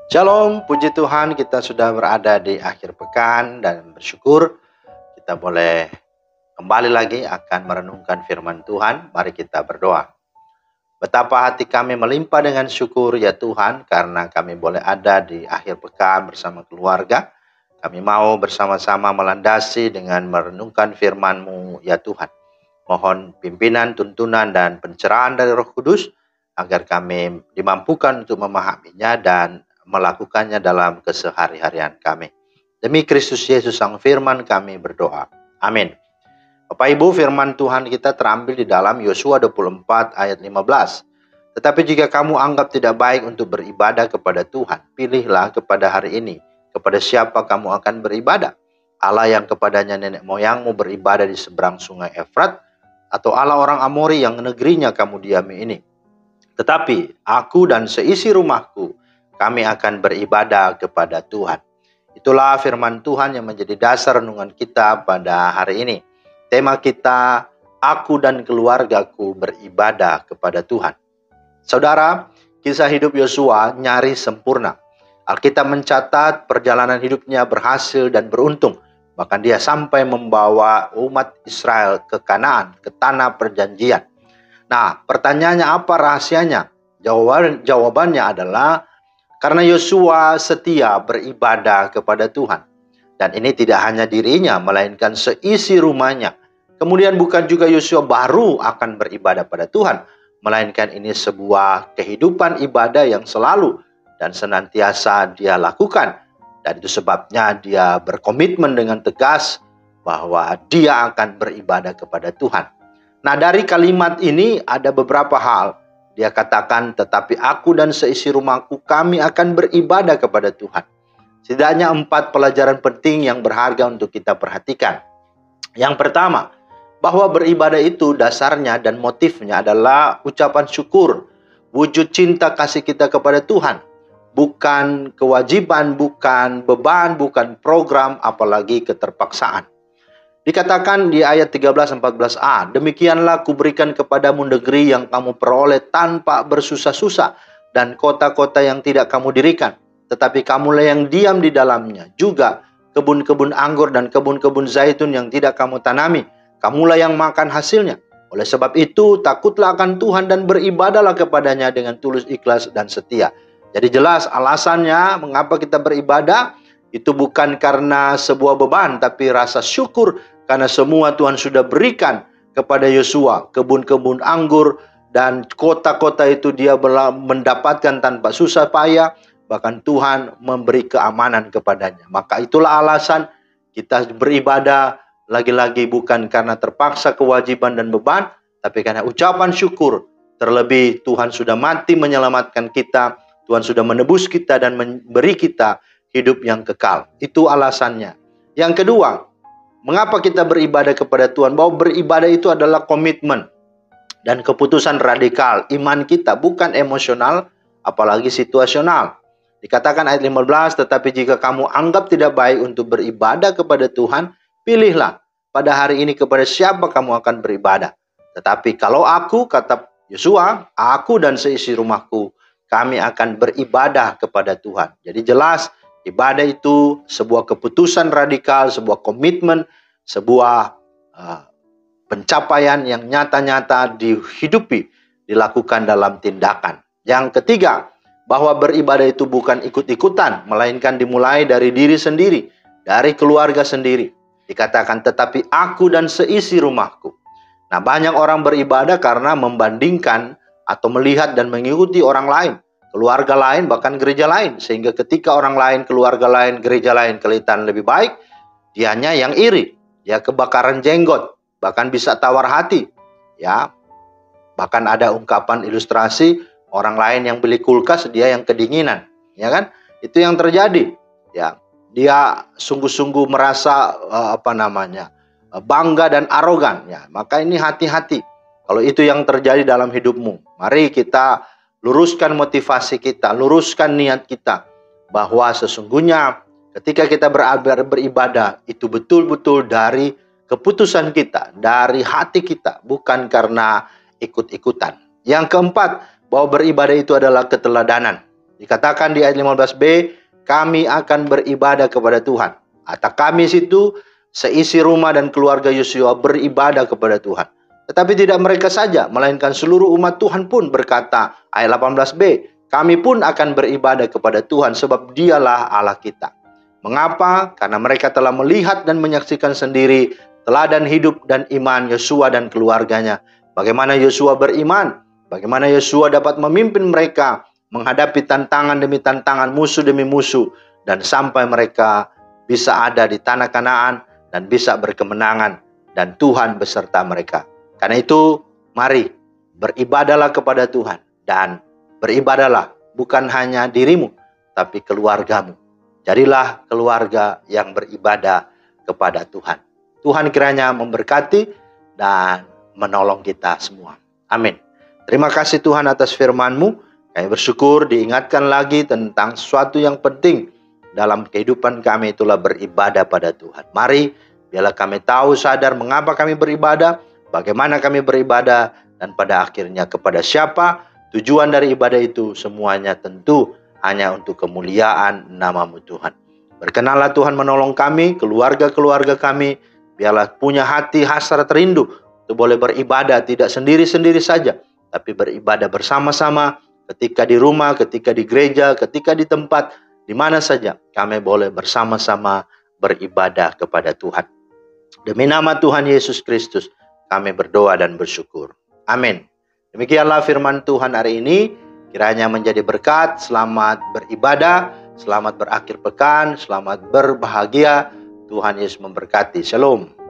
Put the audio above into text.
Shalom, puji Tuhan kita sudah berada di akhir pekan dan bersyukur kita boleh kembali lagi akan merenungkan firman Tuhan. Mari kita berdoa. Betapa hati kami melimpah dengan syukur ya Tuhan karena kami boleh ada di akhir pekan bersama keluarga. Kami mau bersama-sama melandasi dengan merenungkan firman-Mu ya Tuhan. Mohon pimpinan, tuntunan, dan pencerahan dari Roh Kudus agar kami dimampukan untuk memahaminya dan melakukannya dalam kesehari-harian kami. Demi Kristus Yesus Sang Firman kami berdoa. Amin. Bapak Ibu, firman Tuhan kita terambil di dalam Yosua 24 ayat 15. Tetapi jika kamu anggap tidak baik untuk beribadah kepada Tuhan, pilihlah kepada hari ini kepada siapa kamu akan beribadah. Allah yang kepadanya nenek moyangmu beribadah di seberang sungai Efrat, atau Allah orang Amori yang negerinya kamu diami ini. Tetapi aku dan seisi rumahku, kami akan beribadah kepada Tuhan. Itulah firman Tuhan yang menjadi dasar renungan kita pada hari ini. Tema kita, aku dan keluargaku beribadah kepada Tuhan. Saudara, kisah hidup Yosua nyaris sempurna. Alkitab mencatat perjalanan hidupnya berhasil dan beruntung. Bahkan dia sampai membawa umat Israel ke Kanaan, ke tanah perjanjian. Nah, pertanyaannya apa rahasianya? Jawabannya adalah karena Yosua setia beribadah kepada Tuhan. Dan ini tidak hanya dirinya, melainkan seisi rumahnya. Kemudian bukan juga Yosua baru akan beribadah pada Tuhan, melainkan ini sebuah kehidupan ibadah yang selalu dan senantiasa dia lakukan. Dan itu sebabnya dia berkomitmen dengan tegas bahwa dia akan beribadah kepada Tuhan. Nah, dari kalimat ini ada beberapa hal. Dia katakan, tetapi aku dan seisi rumahku kami akan beribadah kepada Tuhan. Setidaknya 4 pelajaran penting yang berharga untuk kita perhatikan. Yang pertama, bahwa beribadah itu dasarnya dan motifnya adalah ucapan syukur, wujud cinta kasih kita kepada Tuhan. Bukan kewajiban, bukan beban, bukan program, apalagi keterpaksaan. Dikatakan di ayat 13-14a, demikianlah kuberikan kepadamu negeri yang kamu peroleh tanpa bersusah-susah dan kota-kota yang tidak kamu dirikan. Tetapi kamulah yang diam di dalamnya. Juga kebun-kebun anggur dan kebun-kebun zaitun yang tidak kamu tanami. Kamulah yang makan hasilnya. Oleh sebab itu, takutlah akan Tuhan dan beribadahlah kepadanya dengan tulus, ikhlas, dan setia. Jadi jelas alasannya mengapa kita beribadah. Itu bukan karena sebuah beban, tapi rasa syukur karena semua Tuhan sudah berikan kepada Yosua. Kebun-kebun anggur dan kota-kota itu dia mendapatkan tanpa susah payah. Bahkan Tuhan memberi keamanan kepadanya. Maka itulah alasan kita beribadah lagi-lagi bukan karena terpaksa kewajiban dan beban, tapi karena ucapan syukur. Terlebih Tuhan sudah mati menyelamatkan kita, Tuhan sudah menebus kita dan memberi kita hidup yang kekal. Itu alasannya. Yang kedua, mengapa kita beribadah kepada Tuhan? Bahwa beribadah itu adalah komitmen dan keputusan radikal iman kita, bukan emosional, apalagi situasional. Dikatakan ayat 15, tetapi jika kamu anggap tidak baik untuk beribadah kepada Tuhan, pilihlah pada hari ini kepada siapa kamu akan beribadah. Tetapi kalau aku, kata Yosua, aku dan seisi rumahku, kami akan beribadah kepada Tuhan. Jadi jelas, ibadah itu sebuah keputusan radikal, sebuah komitmen, sebuah pencapaian yang nyata-nyata dihidupi, dilakukan dalam tindakan. Yang ketiga, bahwa beribadah itu bukan ikut-ikutan, melainkan dimulai dari diri sendiri, dari keluarga sendiri. Dikatakan, tetapi aku dan seisi rumahku. Nah, banyak orang beribadah karena membandingkan atau melihat dan mengikuti orang lain, keluarga lain, bahkan gereja lain. Sehingga ketika orang lain, keluarga lain, gereja lain kelihatan lebih baik, dianya yang iri, dia kebakaran jenggot, bahkan bisa tawar hati. Ya, bahkan ada ungkapan ilustrasi, orang lain yang beli kulkas, dia yang kedinginan, ya kan? Itu yang terjadi. Ya, dia sungguh-sungguh merasa bangga dan arogan. Ya, maka ini hati-hati. Kalau itu yang terjadi dalam hidupmu, mari kita luruskan motivasi kita, luruskan niat kita, bahwa sesungguhnya ketika kita beribadah itu betul-betul dari keputusan kita, dari hati kita, bukan karena ikut-ikutan. Yang keempat, bahwa beribadah itu adalah keteladanan. Dikatakan di ayat 15b, kami akan beribadah kepada Tuhan. Kata kami situ, seisi rumah dan keluarga Yosua beribadah kepada Tuhan. Tetapi tidak mereka saja, melainkan seluruh umat Tuhan pun berkata, ayat 18b, kami pun akan beribadah kepada Tuhan sebab dialah Allah kita. Mengapa? Karena mereka telah melihat dan menyaksikan sendiri teladan hidup dan iman Yosua dan keluarganya. Bagaimana Yosua beriman, bagaimana Yosua dapat memimpin mereka menghadapi tantangan demi tantangan, musuh demi musuh, dan sampai mereka bisa ada di tanah Kanaan dan bisa berkemenangan, dan Tuhan beserta mereka. Karena itu, mari beribadahlah kepada Tuhan, dan beribadahlah bukan hanya dirimu, tapi keluargamu. Jadilah keluarga yang beribadah kepada Tuhan. Tuhan kiranya memberkati dan menolong kita semua. Amin. Terima kasih Tuhan atas firman-Mu. Kami bersyukur diingatkan lagi tentang sesuatu yang penting dalam kehidupan kami, itulah beribadah pada Tuhan. Mari, biarlah kami tahu, sadar mengapa kami beribadah, bagaimana kami beribadah, dan pada akhirnya kepada siapa tujuan dari ibadah itu. Semuanya tentu hanya untuk kemuliaan nama-Mu Tuhan. Berkenanlah Tuhan menolong kami, keluarga-keluarga kami, biarlah punya hati hasrat rindu untuk boleh beribadah tidak sendiri-sendiri saja, tapi beribadah bersama-sama. Ketika di rumah, ketika di gereja, ketika di tempat, di mana saja kami boleh bersama-sama beribadah kepada Tuhan. Demi nama Tuhan Yesus Kristus, kami berdoa dan bersyukur. Amin. Demikianlah firman Tuhan hari ini. Kiranya menjadi berkat. Selamat beribadah, selamat berakhir pekan, selamat berbahagia. Tuhan Yesus memberkati. Shalom.